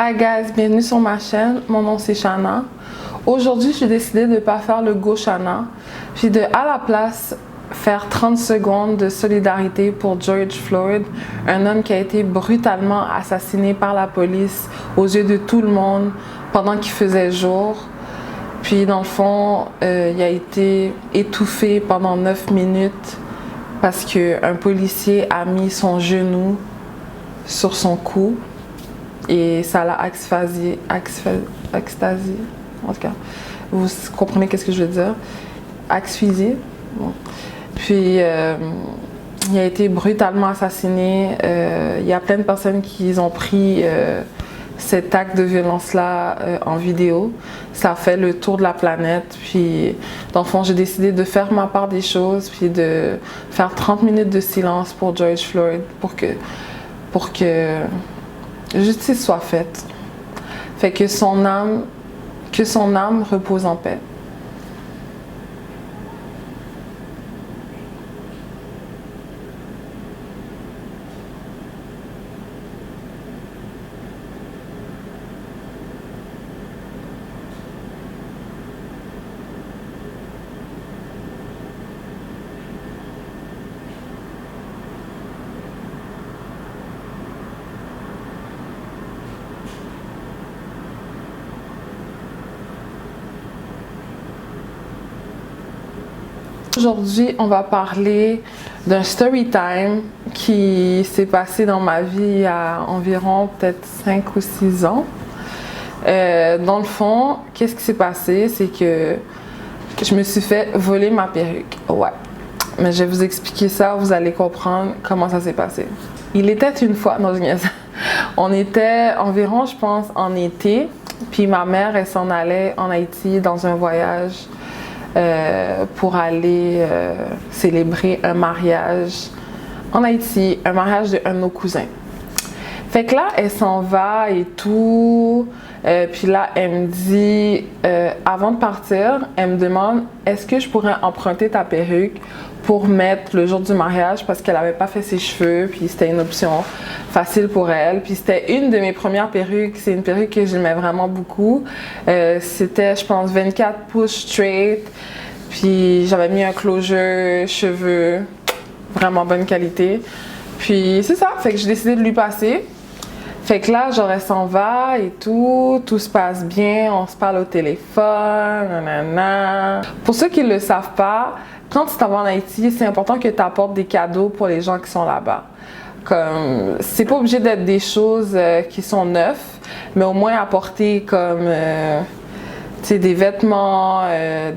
Hi guys, bienvenue sur ma chaîne, mon nom c'est Shana. Aujourd'hui j'ai décidé de ne pas faire le Go Shana, puis de à la place faire 30 secondes de solidarité pour George Floyd, un homme qui a été brutalement assassiné par la police aux yeux de tout le monde pendant qu'il faisait jour. Puis dans le fond, il a été étouffé pendant 9 minutes parce qu'un policier a mis son genou sur son cou. Et ça l'a extasié. En tout cas, vous comprenez qu'est-ce que je veux dire? Asphyxié. Bon. Puis, il a été brutalement assassiné. Il y a plein de personnes qui ont pris cet acte de violence-là en vidéo. Ça a fait le tour de la planète. Puis, dans le fond, j'ai décidé de faire ma part des choses, puis de faire 30 minutes de silence pour George Floyd, pour que justice soit faite. Fait que son âme repose en paix. Aujourd'hui, on va parler d'un story time qui s'est passé dans ma vie il y a environ peut-être 5 ou 6 ans. Dans le fond, qu'est-ce qui s'est passé? C'est que je me suis fait voler ma perruque. Ouais. Mais je vais vous expliquer ça, vous allez comprendre comment ça s'est passé. Il était une fois, non, je niaise. On était environ, je pense, en été. Puis ma mère, elle s'en allait en Haïti dans un voyage. Pour aller célébrer un mariage en Haïti, un mariage d'un de nos cousins. Fait que là, elle s'en va et tout. Puis là, elle me dit, avant de partir, elle me demande, est-ce que je pourrais emprunter ta perruque pour mettre le jour du mariage parce qu'elle n'avait pas fait ses cheveux, puis c'était une option facile pour elle. Puis c'était une de mes premières perruques, c'est une perruque que j'aimais vraiment beaucoup. C'était, je pense, 24 pouces straight, puis j'avais mis un closure, cheveux, vraiment bonne qualité. Puis c'est ça, fait que j'ai décidé de lui passer. Fait que là, genre, elle s'en va et tout se passe bien, on se parle au téléphone, nanana. Pour ceux qui ne le savent pas, quand tu t'en vas en Haïti, c'est important que tu apportes des cadeaux pour les gens qui sont là-bas. Comme, c'est pas obligé d'être des choses qui sont neuves, mais au moins apporter comme, tu sais, des vêtements,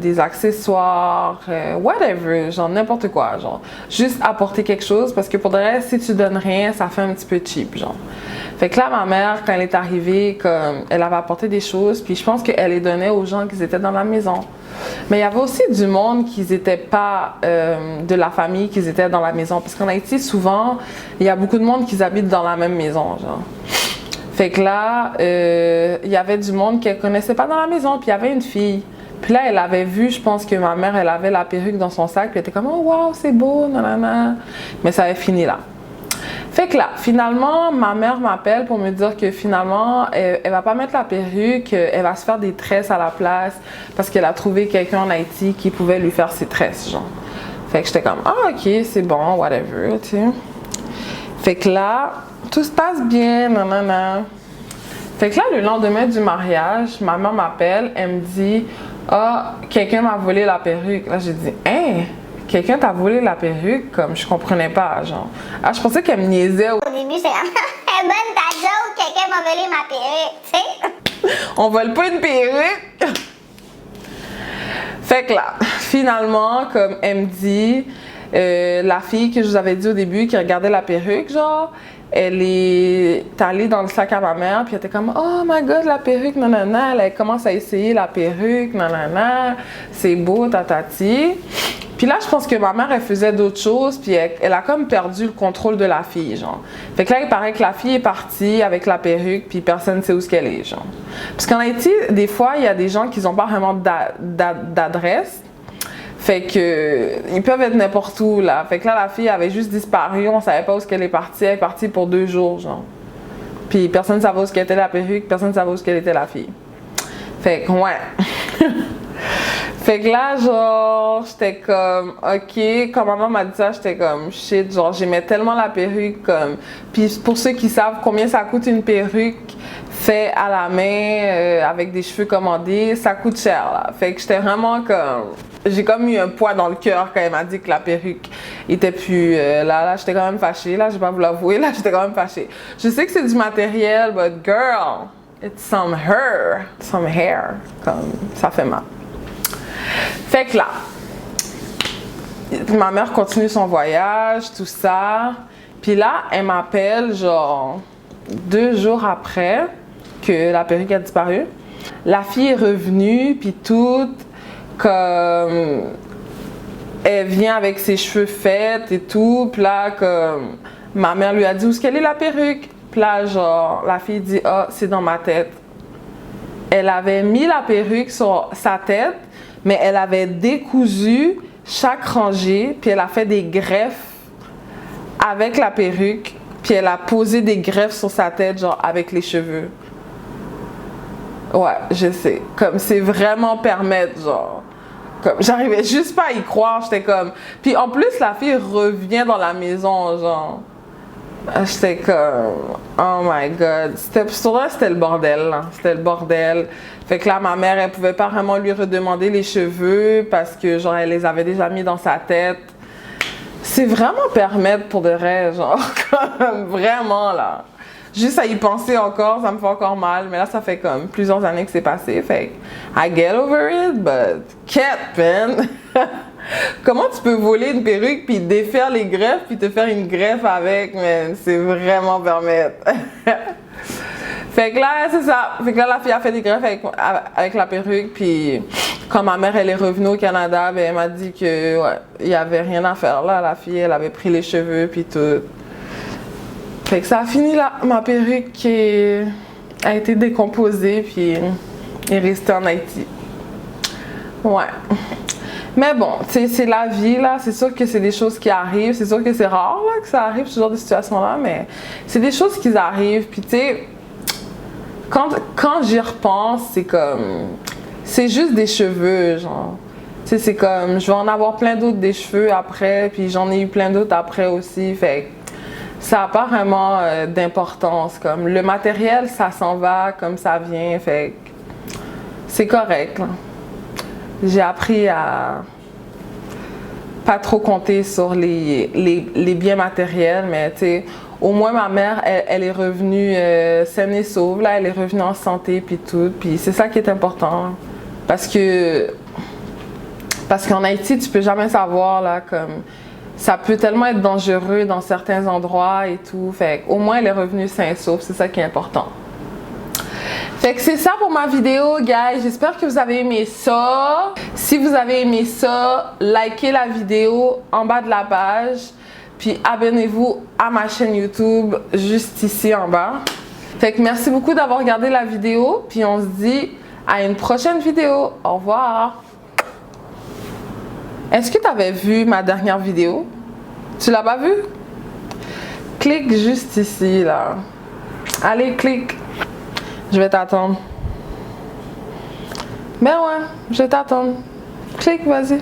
des accessoires, whatever, genre n'importe quoi, genre. Juste apporter quelque chose parce que pour de vrai, si tu donnes rien, ça fait un petit peu cheap, genre. Fait que là, ma mère, quand elle est arrivée, comme, elle avait apporté des choses, puis je pense qu'elle les donnait aux gens qui étaient dans la maison. Mais il y avait aussi du monde qui n'étaient pas de la famille, qui étaient dans la maison. Parce qu'en Haïti, souvent, il y a beaucoup de monde qui habitent dans la même maison, genre. Fait que là, il y avait du monde qu'elle connaissait pas dans la maison, puis il y avait une fille. Puis là, elle avait vu, je pense que ma mère, elle avait la perruque dans son sac, puis elle était comme « Oh, wow, c'est beau, nanana ». Mais ça avait fini là. Fait que là, finalement, ma mère m'appelle pour me dire que finalement, elle va pas mettre la perruque, elle va se faire des tresses à la place parce qu'elle a trouvé quelqu'un en Haïti qui pouvait lui faire ses tresses, genre. Fait que j'étais comme « Ah, ok, c'est bon, whatever, tu sais. » Fait que là, tout se passe bien, nanana. Fait que là, le lendemain du mariage, ma mère m'appelle, elle me dit « Ah, quelqu'un m'a volé la perruque. » Là, j'ai dit « Hein? Quelqu'un t'a volé la perruque? » Comme je comprenais pas, genre. Ah, je pensais qu'elle me niaisait. Au début, c'est hey, bonne ta joke, quelqu'un m'a volé ma perruque, tu sais. On vole pas une perruque! Fait que là, finalement, comme elle me dit, la fille que je vous avais dit au début qui regardait la perruque, genre, elle est allée dans le sac à ma mère, puis elle était comme « Oh my God, la perruque, nanana. » Elle commence à essayer la perruque, nanana. C'est beau, tatati. Puis là, je pense que ma mère, elle faisait d'autres choses, puis elle a comme perdu le contrôle de la fille, genre. Fait que là, il paraît que la fille est partie avec la perruque, puis personne ne sait où est-ce qu'elle est, genre. Parce qu'en Haïti, des fois, il y a des gens qui n'ont pas vraiment d'adresse. Fait que ils peuvent être n'importe où, là. Fait que là, la fille avait juste disparu, on savait pas où est-ce qu'elle est partie. Elle est partie pour 2 jours, genre. Puis personne ne savait où était la perruque, personne ne savait où était la fille. Fait que, ouais. Fait que là, genre, j'étais comme, ok, quand maman m'a dit ça, j'étais comme, shit, genre, j'aimais tellement la perruque, comme, puis pour ceux qui savent combien ça coûte une perruque fait à la main, avec des cheveux commandés, ça coûte cher, là. Fait que j'étais vraiment comme, j'ai comme eu un poids dans le cœur quand elle m'a dit que la perruque était plus, là, j'étais quand même fâchée, là, je vais pas vous l'avouer, là, j'étais quand même fâchée. Je sais que c'est du matériel, but girl, it's some hair, comme, ça fait mal. Fait que là, ma mère continue son voyage, tout ça. Puis là, elle m'appelle genre 2 jours après que la perruque a disparu. La fille est revenue, puis toute comme elle vient avec ses cheveux faits et tout. Puis là, comme ma mère lui a dit où est-ce qu'elle est la perruque. Puis là, genre, la fille dit ah, c'est dans ma tête. Elle avait mis la perruque sur sa tête. Mais elle avait décousu chaque rangée, puis elle a fait des greffes avec la perruque, puis elle a posé des greffes sur sa tête, genre avec les cheveux. Ouais, je sais. Comme c'est vraiment permettre, genre. Comme j'arrivais juste pas à y croire, j'étais comme. Puis en plus, la fille revient dans la maison, genre. J'étais comme, oh my god. C'était le bordel, là. C'était le bordel. Fait que là, ma mère, elle pouvait pas vraiment lui redemander les cheveux parce que, genre, elle les avait déjà mis dans sa tête. C'est vraiment permettre pour de vrai, genre, comme, vraiment, là. Juste à y penser encore, ça me fait encore mal. Mais là, ça fait comme plusieurs années que c'est passé. Fait que, I get over it, but cat, man. Comment tu peux voler une perruque puis défaire les greffes puis te faire une greffe avec, man? C'est vraiment permettre. Fait que là, c'est ça. Fait que là, la fille a fait des greffes avec la perruque. Puis quand ma mère, elle est revenue au Canada, ben, elle m'a dit que ouais, il n'y avait rien à faire là. La fille, elle avait pris les cheveux puis tout. Fait que ça a fini là. Ma perruque a été décomposée puis est restée en Haïti. Ouais. Mais bon, c'est la vie, là. C'est sûr que c'est des choses qui arrivent. C'est sûr que c'est rare, là, que ça arrive, ce genre de situation-là. Mais c'est des choses qui arrivent. Puis, tu sais, quand j'y repense, c'est comme... C'est juste des cheveux, genre. Tu sais, c'est comme... Je vais en avoir plein d'autres des cheveux après. Puis j'en ai eu plein d'autres après aussi. Fait que ça n'a pas vraiment d'importance. Comme le matériel, ça s'en va comme ça vient. Fait que c'est correct, là. J'ai appris à pas trop compter sur les biens matériels, mais tu sais, au moins ma mère, elle est revenue saine et sauve, là, elle est revenue en santé puis tout, puis c'est ça qui est important, parce qu'en Haïti, tu peux jamais savoir, là, comme ça peut tellement être dangereux dans certains endroits et tout, fait au moins elle est revenue saine et sauve, c'est ça qui est important. Fait que c'est ça pour ma vidéo, guys. J'espère que vous avez aimé ça. Si vous avez aimé ça, likez la vidéo en bas de la page. Puis abonnez-vous à ma chaîne YouTube juste ici en bas. Fait que merci beaucoup d'avoir regardé la vidéo. Puis on se dit à une prochaine vidéo. Au revoir. Est-ce que tu avais vu ma dernière vidéo? Tu l'as pas vue? Clique juste ici, là. Allez, clique. Je vais t'attendre. Ben ouais, je vais t'attendre. Clique, vas-y.